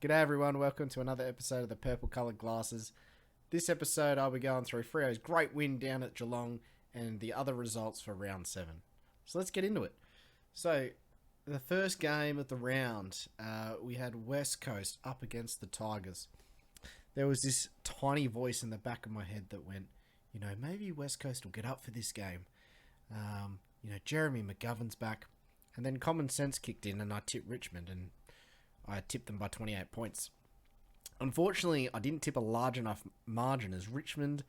G'day everyone, welcome to another episode of the Purple Coloured Glasses. This episode I'll be going through Freo's great win down at Geelong and the other results for round 7. So let's get into it. So, the first game of the round, we had West Coast up against the Tigers. There was this tiny voice in the back of my head that went, maybe West Coast will get up for this game. Jeremy McGovern's back. And then common sense kicked in and I tipped Richmond and I tipped them by 28 points. Unfortunately, I didn't tip a large enough margin as Richmond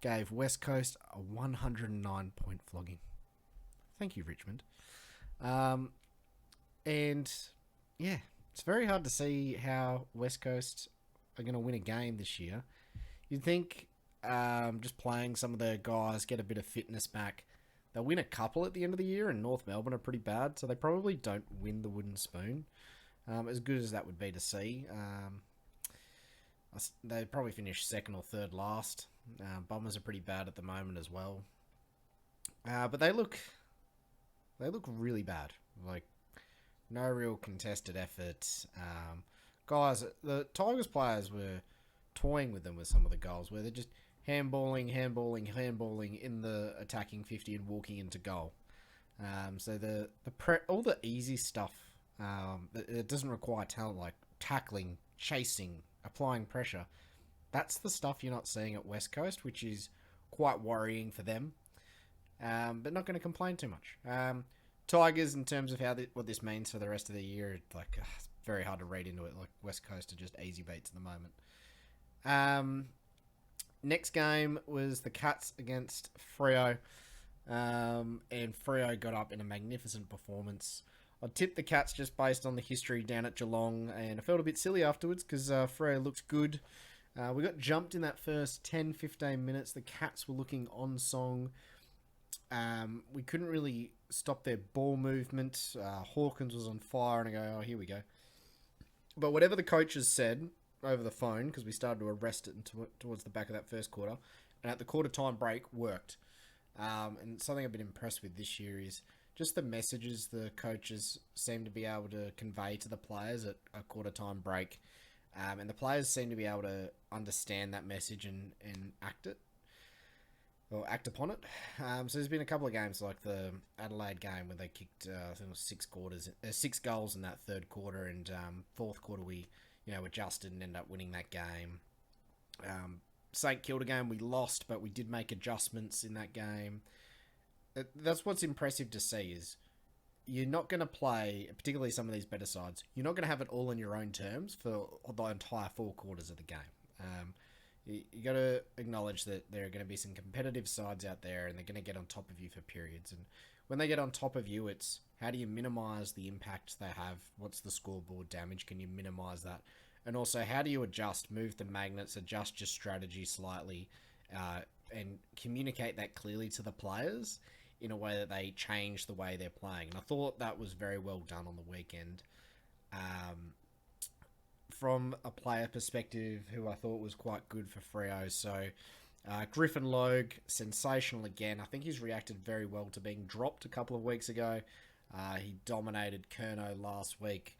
gave West Coast a 109-point flogging. Thank you, Richmond. And yeah, it's very hard to see how West Coast are going to win a game this year. You'd think just playing some of their guys, get a bit of fitness back. They'll win a couple at the end of the year, and North Melbourne are pretty bad, so they probably don't win the wooden spoon. As good as that would be to see. They probably finish second or third last. Bombers are pretty bad at the moment as well. But they look really bad. Like, no real contested effort. Guys, the Tigers players were toying with them with some of the goals where they're just handballing in the attacking 50 and walking into goal. So all the easy stuff it doesn't require talent, like tackling, chasing, applying pressure. That's the stuff you're not seeing at West Coast, which is quite worrying for them. But not going to complain too much. Tigers, in terms of what this means for the rest of the year, it's very hard to read into it. Like, West Coast are just easy beats at the moment. Next game was the Cats against Freo. And Freo got up in a magnificent performance. I tipped the Cats just based on the history down at Geelong, and I felt a bit silly afterwards because Freo looked good. We got jumped in that first 10-15 minutes. The Cats were looking on song. We couldn't really stop their ball movement. Hawkins was on fire, and I go, oh, here we go. But whatever the coaches said over the phone, because we started to arrest it towards the back of that first quarter, and at the quarter time break, worked. And something I've been impressed with this year is just the messages the coaches seem to be able to convey to the players at a quarter time break. And the players seem to be able to understand that message and act act upon it. So there's been a couple of games like the Adelaide game where they kicked, I think it was 6 goals in that third quarter, and fourth quarter we, adjusted and ended up winning that game. St Kilda game we lost, but we did make adjustments in that game. That's what's impressive to see is you're not going to play, particularly some of these better sides, you're not going to have it all in your own terms for the entire 4 quarters of the game. You got to acknowledge that there are going to be some competitive sides out there and they're going to get on top of you for periods. And when they get on top of you, it's how do you minimise the impact they have? What's the scoreboard damage? Can you minimise that? And also, how do you adjust, move the magnets, adjust your strategy slightly, and communicate that clearly to the players in a way that they change the way they're playing. And I thought that was very well done on the weekend. From a player perspective, who I thought was quite good for Freo. So, Griffin Logue, sensational again. I think he's reacted very well to being dropped a couple of weeks ago. He dominated Curnow last week.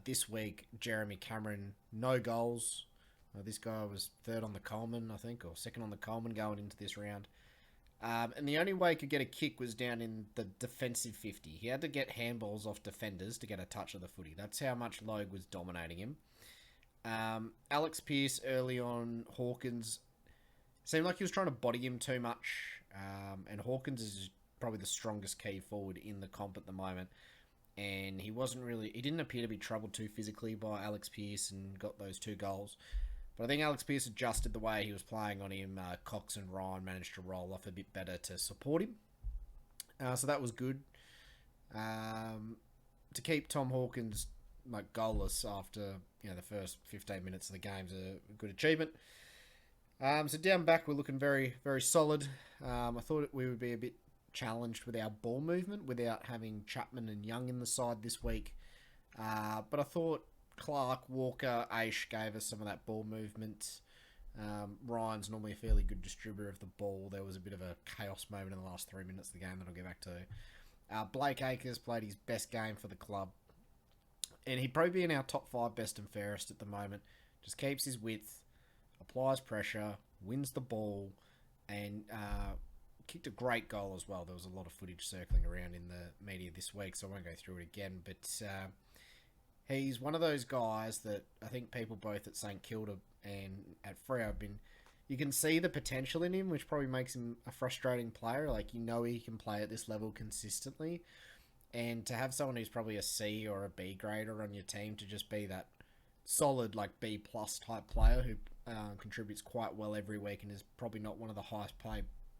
This week, Jeremy Cameron, no goals. This guy was third on the Coleman, I think, or second on the Coleman going into this round. And the only way he could get a kick was down in the defensive 50. He had to get handballs off defenders to get a touch of the footy. That's how much Logue was dominating him. Alex Pearce early on, Hawkins, seemed like he was trying to body him too much. And Hawkins is probably the strongest key forward in the comp at the moment. And he didn't appear to be troubled too physically by Alex Pearce and got those 2 goals. But I think Alex Pearce adjusted the way he was playing on him. Cox and Ryan managed to roll off a bit better to support him. So that was good. To keep Tom Hawkins goalless after the first 15 minutes of the game is a good achievement. So down back we're looking very, very solid. I thought we would be a bit challenged with our ball movement without having Chapman and Young in the side this week. But I thought Clark, Walker, Aish gave us some of that ball movement. Ryan's normally a fairly good distributor of the ball. There was a bit of a chaos moment in the last 3 minutes of the game that I'll get back to. Blake Acres played his best game for the club. And he'd probably be in our top 5 best and fairest at the moment. Just keeps his width, applies pressure, wins the ball, and kicked a great goal as well. There was a lot of footage circling around in the media this week, so I won't go through it again. But he's one of those guys that I think people both at St Kilda and at Freo have been... You can see the potential in him, which probably makes him a frustrating player. Like, he can play at this level consistently. And to have someone who's probably a C or a B grader on your team to just be that solid, like, B plus type player who contributes quite well every week and is probably not one of the highest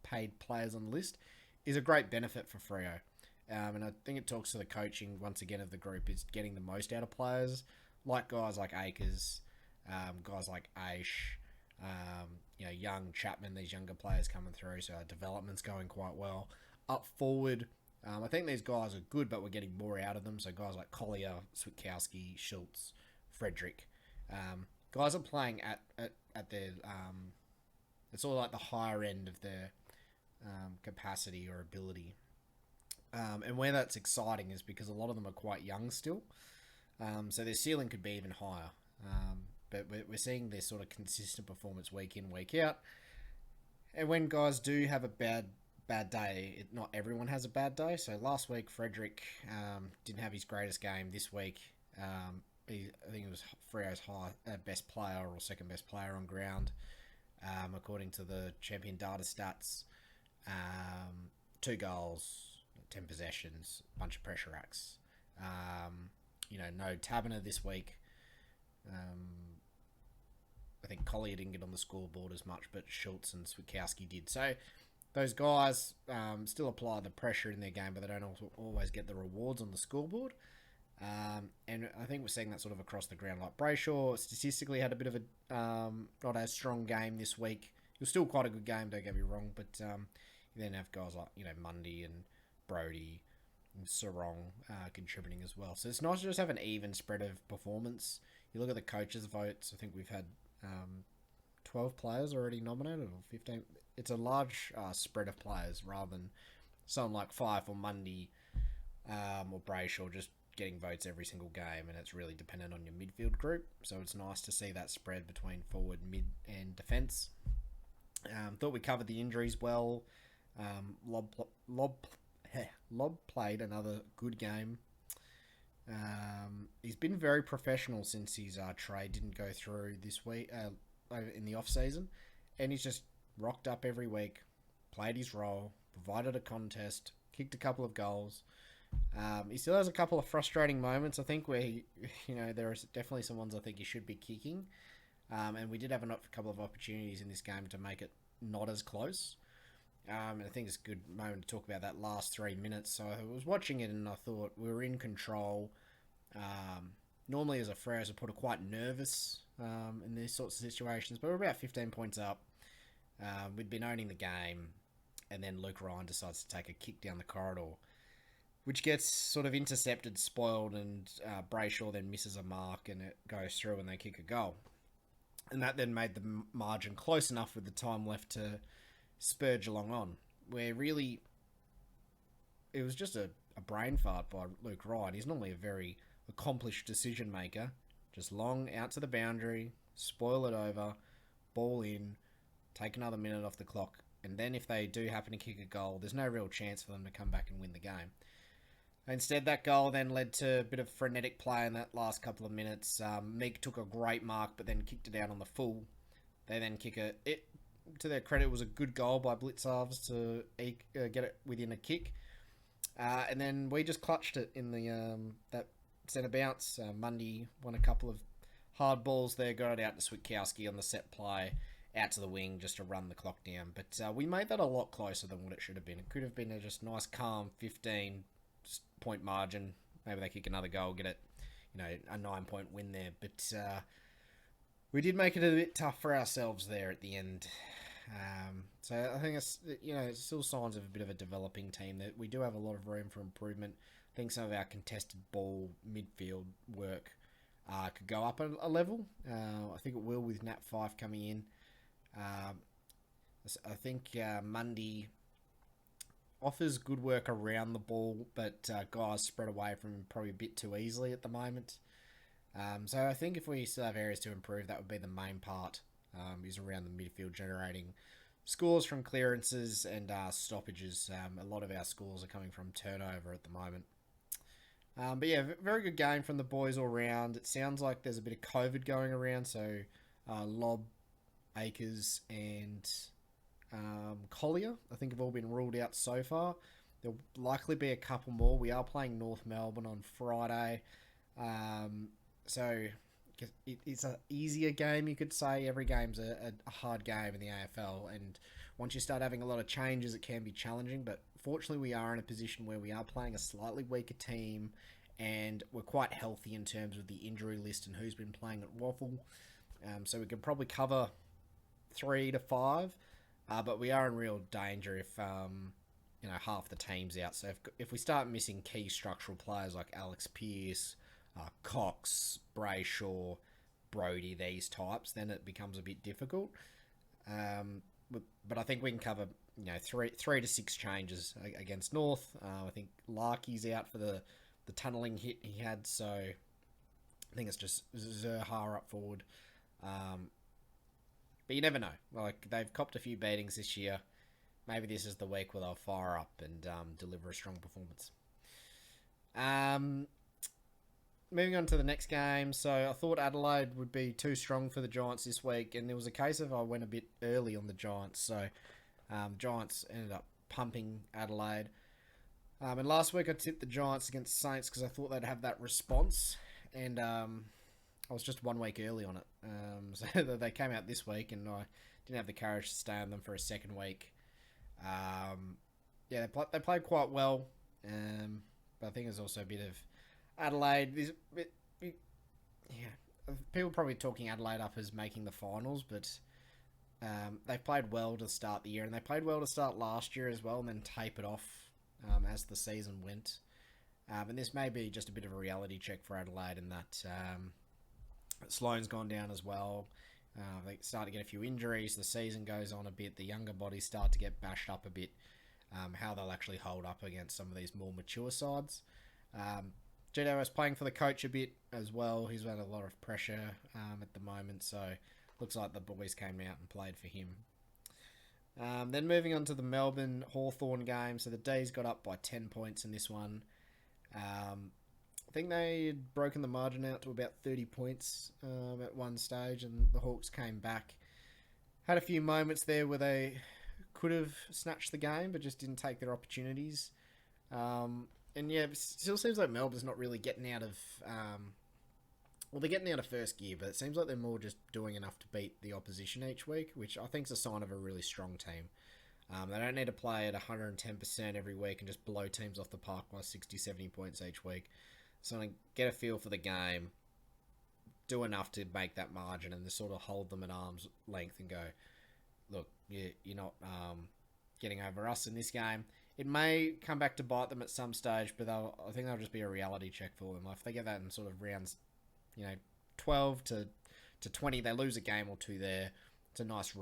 paid players on the list is a great benefit for Freo. And I think it talks to the coaching, once again, of the group is getting the most out of players, like guys like Akers, guys like Aish, young Chapman, these younger players coming through, so our development's going quite well. Up forward, I think these guys are good, but we're getting more out of them. So guys like Collier, Switkowski, Schultz, Frederick, guys are playing at their it's all like the higher end of their capacity or ability. And where that's exciting is because a lot of them are quite young still, so their ceiling could be even higher. But we're seeing this sort of consistent performance week in, week out. And when guys do have a bad day, not everyone has a bad day. So last week, Frederick didn't have his greatest game. This week, I think it was Freo's best player or second best player on ground, according to the champion data stats. 2 goals, 10 possessions, bunch of pressure acts. No Taberner this week. I think Collier didn't get on the scoreboard as much, but Schultz and Switkowski did. So those guys still apply the pressure in their game, but they don't always get the rewards on the scoreboard. And I think we're seeing that sort of across the ground. Like Brayshaw statistically had a bit of a not as strong game this week. It was still quite a good game, don't get me wrong, but you then have guys like Mundy and Brody and Sarong contributing as well. So it's nice to just have an even spread of performance. You look at the coaches' votes. I think we've had 12 players already nominated, or 15. It's a large spread of players rather than someone like Fife or Mundy or Brayshaw just getting votes every single game, and it's really dependent on your midfield group. So it's nice to see that spread between forward, mid, and defence. Thought we covered the injuries well. Lob played another good game. He's been very professional since his trade didn't go through this week in the off season, and he's just rocked up every week, played his role, provided a contest, kicked a couple of goals. He still has a couple of frustrating moments, I think, where there are definitely some ones I think he should be kicking, and we did have a couple of opportunities in this game to make it not as close. And I think it's a good moment to talk about that last 3 minutes. So I was watching it and I thought we were in control. Normally as a Freo, I put quite nervous in these sorts of situations, but we're about 15 points up. We'd been owning the game, and then Luke Ryan decides to take a kick down the corridor, which gets sort of intercepted, spoiled, and Brayshaw then misses a mark and it goes through and they kick a goal. And that then made the margin close enough with the time left to spur Geelong on, where really it was just a brain fart by Luke Ryan. He's normally a very accomplished decision maker. Just long out to the boundary, spoil it over, ball in, take another minute off the clock, and then if they do happen to kick a goal, there's no real chance for them to come back and win the game. Instead, that goal then led to a bit of frenetic play in that last couple of minutes. Meek took a great mark, but then kicked it out on the full. They then kick it. To their credit, it was a good goal by Blitzarves to get it within a kick. And then we just clutched it in the that centre bounce. Mundy won a couple of hard balls there, got it out to Switkowski on the set play, out to the wing just to run the clock down. But we made that a lot closer than what it should have been. It could have been a just nice, calm 15-point margin. Maybe they kick another goal, get it, a 9-point win there. But we did make it a bit tough for ourselves there at the end. So I think it's still signs of a bit of a developing team, that we do have a lot of room for improvement. I think some of our contested ball midfield work could go up a level. I think it will with Nat Fife coming in. I think Mundy offers good work around the ball, but guys spread away from him probably a bit too easily at the moment. So I think if we still have areas to improve, that would be the main part, is around the midfield, generating scores from clearances and stoppages. A lot of our scores are coming from turnover at the moment. But yeah, very good game from the boys all round. It sounds like there's a bit of COVID going around, so Lob, Akers, and Collier, I think, have all been ruled out so far. There'll likely be a couple more. We are playing North Melbourne on Friday. So it's an easier game, you could say. Every game's a hard game in the AFL, and once you start having a lot of changes, it can be challenging. But fortunately, we are in a position where we are playing a slightly weaker team, and we're quite healthy in terms of the injury list and who's been playing at Waffle. So we could probably cover 3 to 5, but we are in real danger if half the team's out. So if we start missing key structural players like Alex Pearce, Cox, Brayshaw, Brody, these types, then it becomes a bit difficult. But I think we can cover 3 to 6 changes against North. I think Larky's out for the tunnelling hit he had, so I think it's just Zerha up forward. But you never know. Like, they've copped a few beatings this year. Maybe this is the week where they'll fire up and deliver a strong performance. Moving on to the next game. So I thought Adelaide would be too strong for the Giants this week, and there was a case of I went a bit early on the Giants. So Giants ended up pumping Adelaide. And last week I tipped the Giants against Saints because I thought they'd have that response, and I was just 1 week early on it. So they came out this week, and I didn't have the courage to stay on them for a second week. They played quite well, but I think there's also a bit of Adelaide. People are probably talking Adelaide up as making the finals, but they played well to start the year, and they played well to start last year as well, and then tapered off as the season went. And this may be just a bit of a reality check for Adelaide in that Sloane's gone down as well. They start to get a few injuries. The season goes on a bit. The younger bodies start to get bashed up a bit. How they'll actually hold up against some of these more mature sides. GWS playing for the coach a bit as well. He's had a lot of pressure at the moment, so looks like the boys came out and played for him. Then moving on to the Melbourne Hawthorn game. So the D's got up by 10 points in this one. I think they had broken the margin out to about 30 points at one stage, and the Hawks came back. Had a few moments there where they could have snatched the game, but just didn't take their opportunities. It still seems like Melbourne's not really getting out of... they're getting out of first gear, but it seems like they're more just doing enough to beat the opposition each week, which I think is a sign of a really strong team. They don't need to play at 110% every week and just blow teams off the park by 60, 70 points each week. So to get a feel for the game, do enough to make that margin and just sort of hold them at arm's length and go, look, you're not getting over us in this game. It may come back to bite them at some stage, but I think that'll just be a reality check for them. If they get that in sort of rounds, 12 to 20, they lose a game or two there. It's a nice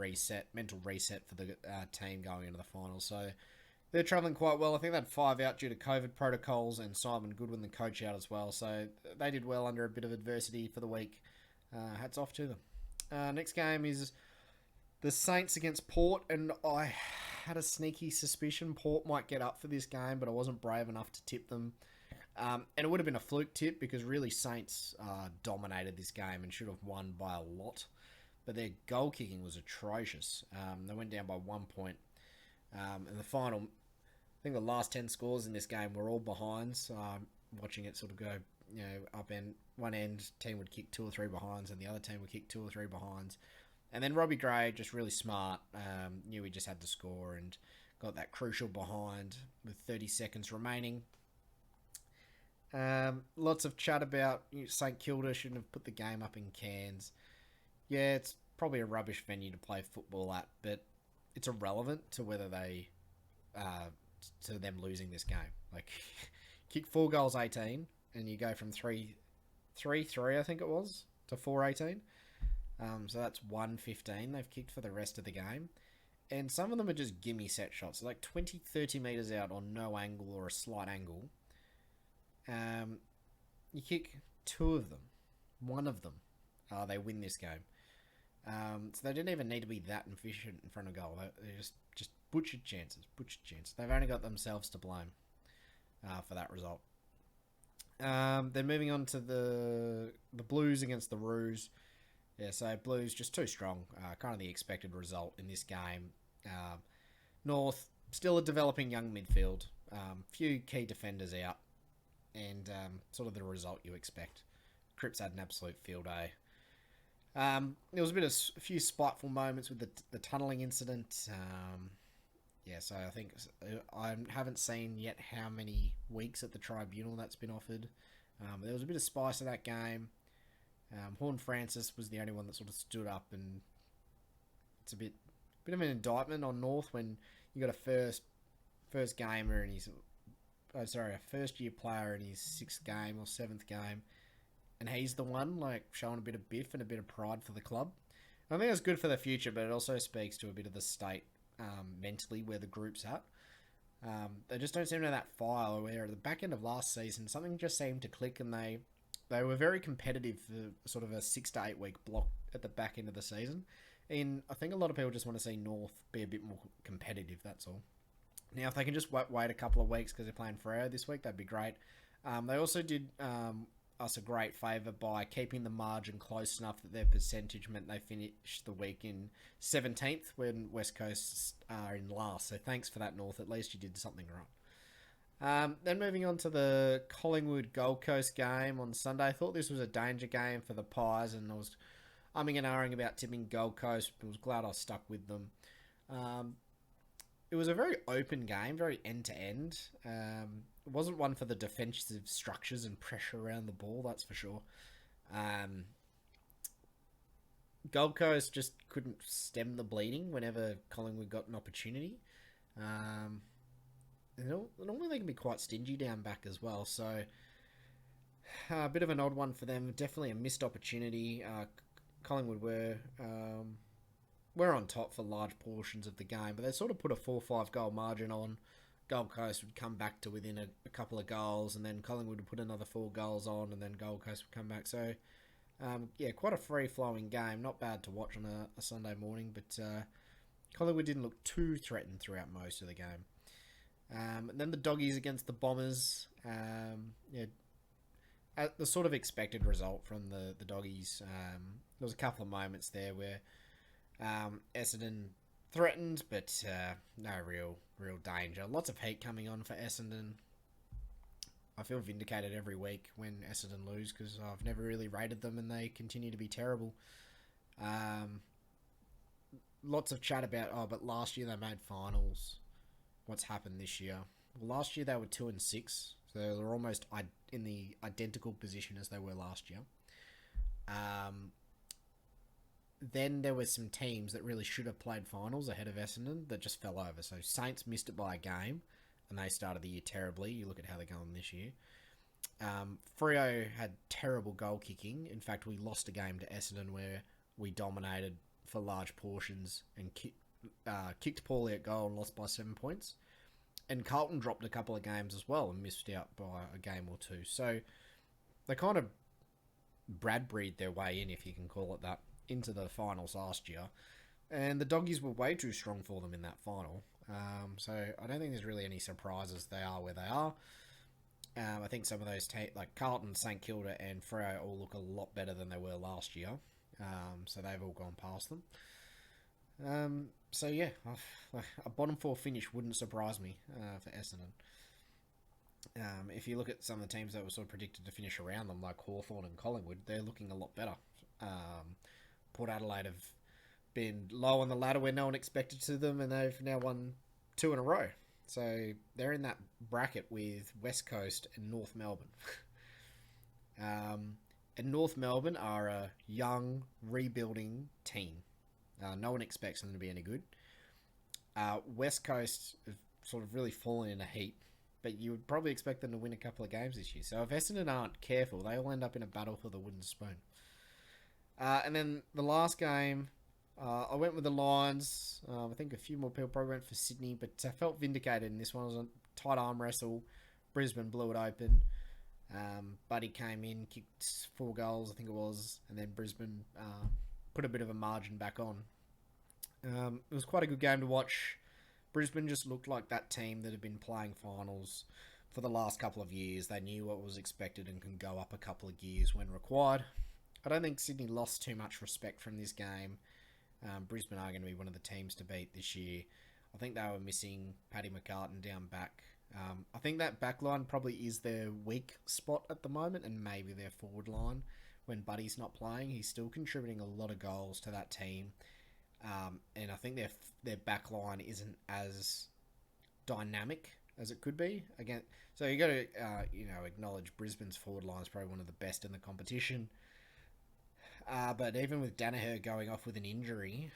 mental reset for the team going into the finals. So they're travelling quite well. I think they had 5 out due to COVID protocols, and Simon Goodwin, the coach, out as well. So they did well under a bit of adversity for the week. Hats off to them. Next game is the Saints against Port, and I had a sneaky suspicion Port might get up for this game, but I wasn't brave enough to tip them. And it would have been a fluke tip because really Saints dominated this game and should have won by a lot. But their goal kicking was atrocious. They went down by 1 point. And the final, I think the last 10 scores in this game were all behinds. So watching it sort of go, up and one end team would kick 2 or 3 behinds, and the other team would kick 2 or 3 behinds. And then Robbie Gray, just really smart, knew he just had to score and got that crucial behind with 30 seconds remaining. Lots of chat about St Kilda shouldn't have put the game up in Cairns. Yeah, it's probably a rubbish venue to play football at, but it's irrelevant to whether they, to them losing this game. Like, kick 4 goals 18, and you go from 3-3, I think it was, to 4-18. So that's 1-15 they've kicked for the rest of the game. And some of them are just gimme set shots, like 20, 30 metres out on no angle or a slight angle. You kick 2 of them. one of them, they win this game. So they didn't even need to be that efficient in front of goal. They just butchered chances. They've only got themselves to blame for that result. Then moving on to the Blues against the Roos. Yeah, so Blues just too strong. Kind of the expected result in this game. North, still a developing young midfield. Few key defenders out. And sort of the result you expect. Cripps had an absolute field day. There was a few spiteful moments with the tunnelling incident. So I think I haven't seen yet how many weeks at the tribunal that's been offered. There was a bit of spice in that game. Horn Francis was the only one that sort of stood up, and it's a bit of an indictment on North when you got a first gamer and a first year player in his 6th game or 7th game, and he's the one like showing a bit of biff and a bit of pride for the club. I think it's good for the future, but it also speaks to a bit of the state mentally where the group's at. They just don't seem to have that fire. Where at the back end of last season, something just seemed to click, and they were very competitive for sort of a 6 to 8 week block at the back end of the season. And I think a lot of people just want to see North be a bit more competitive, that's all. Now, if they can just wait a couple of weeks because they're playing Freo this week, that'd be great. They also did us a great favour by keeping the margin close enough that their percentage meant they finished the week in 17th when West Coast are in last. So thanks for that, North. At least you did something right. Then moving on to the Collingwood Gold Coast game on Sunday. I thought this was a danger game for the Pies, and I was umming and ahhing about tipping Gold Coast, but I was glad I stuck with them. It was a very open game, very end-to-end. It wasn't one for the defensive structures and pressure around the ball, that's for sure. Gold Coast just couldn't stem the bleeding whenever Collingwood got an opportunity. Normally they can be quite stingy down back as well, so a bit of an odd one for them. Definitely a missed opportunity. Collingwood were on top for large portions of the game, but they sort of put a 4-5 goal margin on. Gold Coast would come back to within a couple of goals, and then Collingwood would put another 4 goals on, and then Gold Coast would come back. So, quite a free-flowing game. Not bad to watch on a Sunday morning, but Collingwood didn't look too threatened throughout most of the game. And then the Doggies against the Bombers. The sort of expected result from the Doggies. There was a couple of moments there where Essendon threatened, but no real danger. Lots of heat coming on for Essendon. I feel vindicated every week when Essendon lose because I've never really rated them and they continue to be terrible. Lots of chat about, but last year they made finals. What's happened this year? Well, last year they were 2-6, so they were almost in the identical position as they were last year. Then there were some teams that really should have played finals ahead of Essendon that just fell over. So Saints missed it by a game, and they started the year terribly. You look at how they're going this year. Freo had terrible goal kicking. In fact, we lost a game to Essendon where we dominated for large portions and kicked poorly at goal and lost by 7 points. And Carlton dropped a couple of games as well and missed out by a game or two. So they kind of Bradbury'd their way in, if you can call it that, into the finals last year. And the Doggies were way too strong for them in that final. So I don't think there's really any surprises. They are where they are. I think some of those like Carlton, St Kilda and Freo all look a lot better than they were last year. So they've all gone past them. A bottom 4 finish wouldn't surprise me for Essendon. If you look at some of the teams that were sort of predicted to finish around them, like Hawthorn and Collingwood, they're looking a lot better. Port Adelaide have been low on the ladder where no one expected to them, and they've now won 2 in a row. So they're in that bracket with West Coast and North Melbourne. And North Melbourne are a young, rebuilding team. No one expects them to be any good. West Coast have sort of really fallen in a heap, but you would probably expect them to win a couple of games this year. So if Essendon aren't careful, they will end up in a battle for the wooden spoon. And then the last game, I went with the Lions. I think a few more people probably went for Sydney, but I felt vindicated in this one. It was a tight arm wrestle. Brisbane blew it open. Buddy came in, kicked 4 goals, I think it was, and then Brisbane put a bit of a margin back on. It was quite a good game to watch. Brisbane just looked like that team that had been playing finals for the last couple of years. They knew what was expected and can go up a couple of gears when required. I don't think Sydney lost too much respect from this game. Brisbane are going to be one of the teams to beat this year. I think they were missing Paddy McCartan down back. I think that back line probably is their weak spot at the moment, and maybe their forward line. When Buddy's not playing, he's still contributing a lot of goals to that team. And I think their back line isn't as dynamic as it could be. Again, so you got to acknowledge Brisbane's forward line is probably one of the best in the competition. But even with Danaher going off with an injury,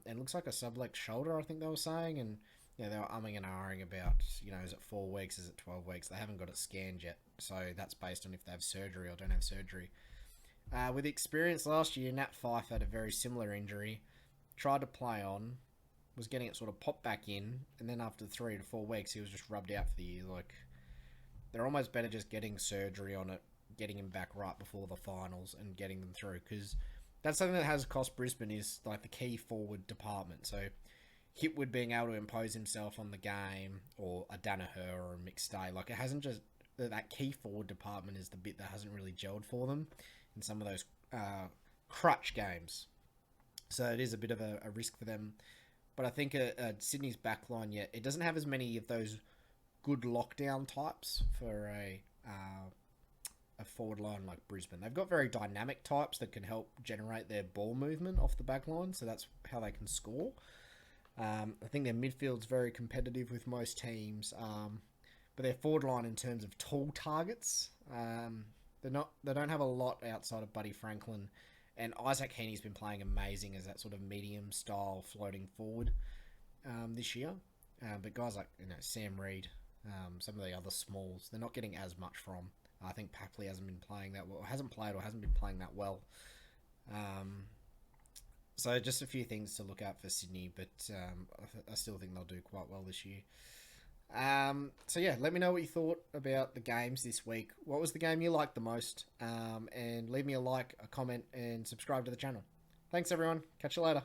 it looks like a subluxed shoulder, I think they were saying, and they were umming and ahhing about, is it 4 weeks, is it 12 weeks? They haven't got it scanned yet, so that's based on if they have surgery or don't have surgery. With experience last year, Nat Fyfe had a very similar injury, tried to play on, was getting it sort of popped back in, and then after 3 to 4 weeks, he was just rubbed out for the year. Like, they're almost better just getting surgery on it, getting him back right before the finals and getting them through, because that's something that has cost Brisbane is like the key forward department. So Hipwood being able to impose himself on the game, or a Danaher or a McStay, like it hasn't just that key forward department is the bit that hasn't really gelled for them in some of those crutch games. So it is a bit of a risk for them. But I think Sydney's backline yet it doesn't have as many of those good lockdown types for a forward line like Brisbane. They've got very dynamic types that can help generate their ball movement off the back line, so that's how they can score. I think their midfield's very competitive with most teams, but their forward line in terms of tall targets, they don't have a lot outside of Buddy Franklin, and Isaac Heaney's been playing amazing as that sort of medium style floating forward this year. But guys like Sam Reid, some of the other smalls, they're not getting as much from. I think Papley hasn't been playing that well, hasn't been playing that well. So just a few things to look out for Sydney, but I still think they'll do quite well this year. So yeah, let me know what you thought about the games this week. What was the game you liked the most? And leave me a like, a comment, and subscribe to the channel. Thanks everyone. Catch you later.